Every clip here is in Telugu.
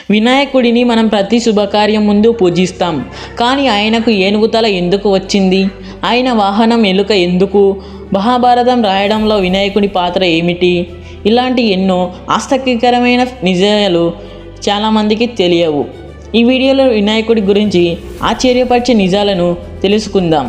వినాయకుడిని మనం ప్రతి శుభకార్యం ముందు పూజిస్తాం. కానీ ఆయనకు ఏనుగు తల ఎందుకు వచ్చింది? ఆయన వాహనం ఎలుక ఎందుకు? మహాభారతం రాయడంలో వినాయకుడి పాత్ర ఏమిటి? ఇలాంటి ఎన్నో ఆసక్తికరమైన నిజాలు చాలామందికి తెలియవు. ఈ వీడియోలో వినాయకుడి గురించి ఆశ్చర్యపరిచే నిజాలను తెలుసుకుందాం.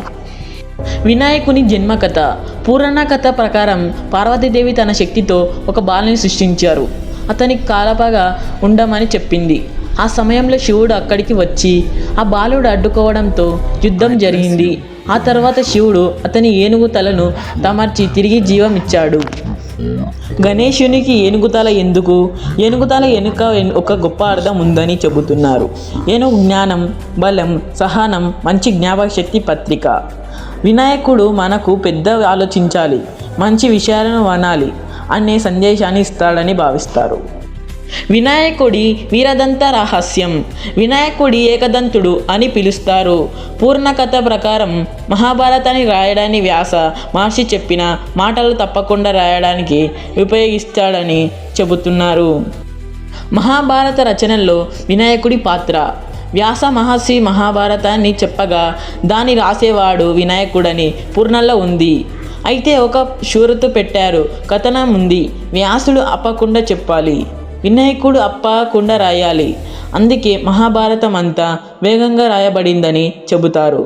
వినాయకుని జన్మకథ. పురాణ కథ ప్రకారం పార్వతీదేవి తన శక్తితో ఒక బాలుని సృష్టించారు. అతనికి కాలపగా ఉండమని చెప్పింది. ఆ సమయంలో శివుడు అక్కడికి వచ్చి ఆ బాలుడు అడ్డుకోవడంతో యుద్ధం జరిగింది. ఆ తర్వాత శివుడు అతని ఏనుగు తలను తమర్చి తిరిగి జీవం ఇచ్చాడు. గణేశునికి ఏనుగుతల ఎందుకు? ఏనుగుతల వెనుక ఒక గొప్ప అర్థం ఉందని చెబుతున్నారు. ఏనుగు జ్ఞానం, బలం, సహనం, మంచి జ్ఞాపకశక్తి పత్రిక. వినాయకుడు మనకు పెద్ద ఆలోచించాలి, మంచి విషయాలను వినాలి అనే సందేశాన్ని ఇస్తాడని భావిస్తారు. వినాయకుడి వీరదంత రహస్యం. వినాయకుడి ఏకదంతుడు అని పిలుస్తారు. పూర్ణ కథ ప్రకారం మహాభారతాన్ని రాయడాన్ని వ్యాస మహర్షి చెప్పిన మాటలు తప్పకుండా రాయడానికి ఉపయోగిస్తాడని చెబుతున్నారు. మహాభారత రచనల్లో వినాయకుడి పాత్ర. వ్యాస మహర్షి మహాభారతాన్ని చెప్పగా దాన్ని రాసేవాడు వినాయకుడని పూర్ణంలో ఉంది. అయితే ఒక షరతు పెట్టారు. కథనం ఉంది, వ్యాసుడు అప్పకుండా చెప్పాలి, వినాయకుడు అప్పకుండా రాయాలి. అందుకే మహాభారతం అంతా వేగంగా రాయబడిందని చెబుతారు.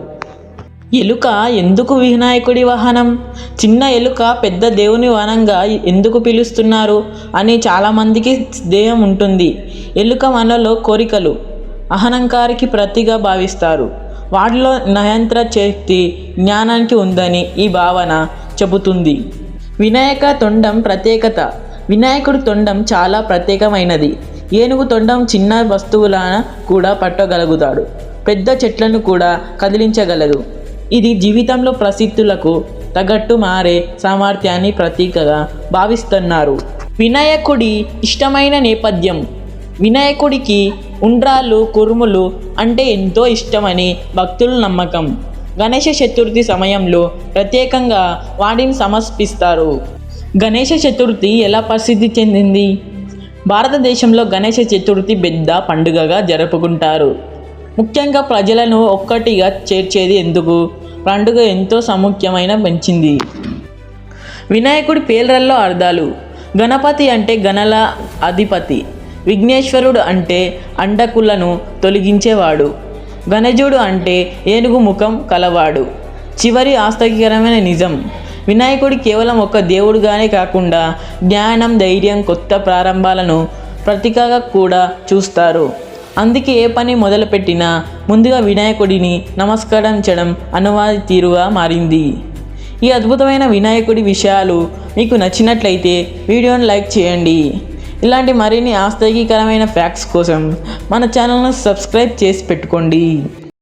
ఎలుక ఎందుకు వినాయకుడి వాహనం? చిన్న ఎలుక పెద్ద దేవుని వాహనంగా ఎందుకు పిలుస్తున్నారు అని చాలామందికి దేహం ఉంటుంది. ఎలుక మనలో కోరికలు, అహంకారానికి ప్రతిగా భావిస్తారు. వాటిలో నియంత్ర శక్తి, జ్ఞానానికి ఉందని ఈ భావన చెబుతుంది. వినాయక తొండం ప్రత్యేకత. వినాయకుడి తొండం చాలా ప్రత్యేకమైనది. ఏనుగు తొండం చిన్న వస్తువులను కూడా పట్టగలుగుతాడు, పెద్ద చెట్లను కూడా కదిలించగలదు. ఇది జీవితంలో పరిస్థితులకు తగ్గట్టు మారే సామర్థ్యాన్ని ప్రతీకగా భావిస్తున్నారు. వినాయకుడి ఇష్టమైన నేపథ్యం. వినాయకుడికి ఉండ్రాళ్ళు, కురుములు అంటే ఎంతో ఇష్టమని భక్తుల నమ్మకం. గణేష చతుర్థి సమయంలో ప్రత్యేకంగా వాటిని సమర్పిస్తారు. గణేష చతుర్థి ఎలా ప్రసిద్ధి చెందింది? భారతదేశంలో గణేష చతుర్థి పెద్ద పండుగగా జరుపుకుంటారు. ముఖ్యంగా ప్రజలను ఒక్కటిగా చేర్చేది ఎందుకు? పండుగ ఎంతో ప్రాముఖ్యమైన పెంచింది. వినాయకుడి పేర్లలో అర్థాలు. గణపతి అంటే గణల అధిపతి. విఘ్నేశ్వరుడు అంటే అండకులను తొలగించేవాడు. గణేశుడు అంటే ఏనుగు ముఖం కలవాడు. చివరి ఆసక్తికరమైన నిజం, వినాయకుడు కేవలం ఒక దేవుడుగానే కాకుండా జ్ఞానం, ధైర్యం, కొత్త ప్రారంభాలను ప్రతీకగా కూడా చూస్తారు. అందుకే ఏ పని మొదలుపెట్టినా ముందుగా వినాయకుడిని నమస్కరించడం అనువాద తీరుగా మారింది. ఈ అద్భుతమైన వినాయకుడి విషయాలు మీకు నచ్చినట్లయితే వీడియోని లైక్ చేయండి. ఇలాంటి మరిన్ని ఆసక్తికరమైన ఫ్యాక్ట్స్ కోసం మన ఛానల్ను సబ్స్క్రైబ్ చేసి పెట్టుకోండి.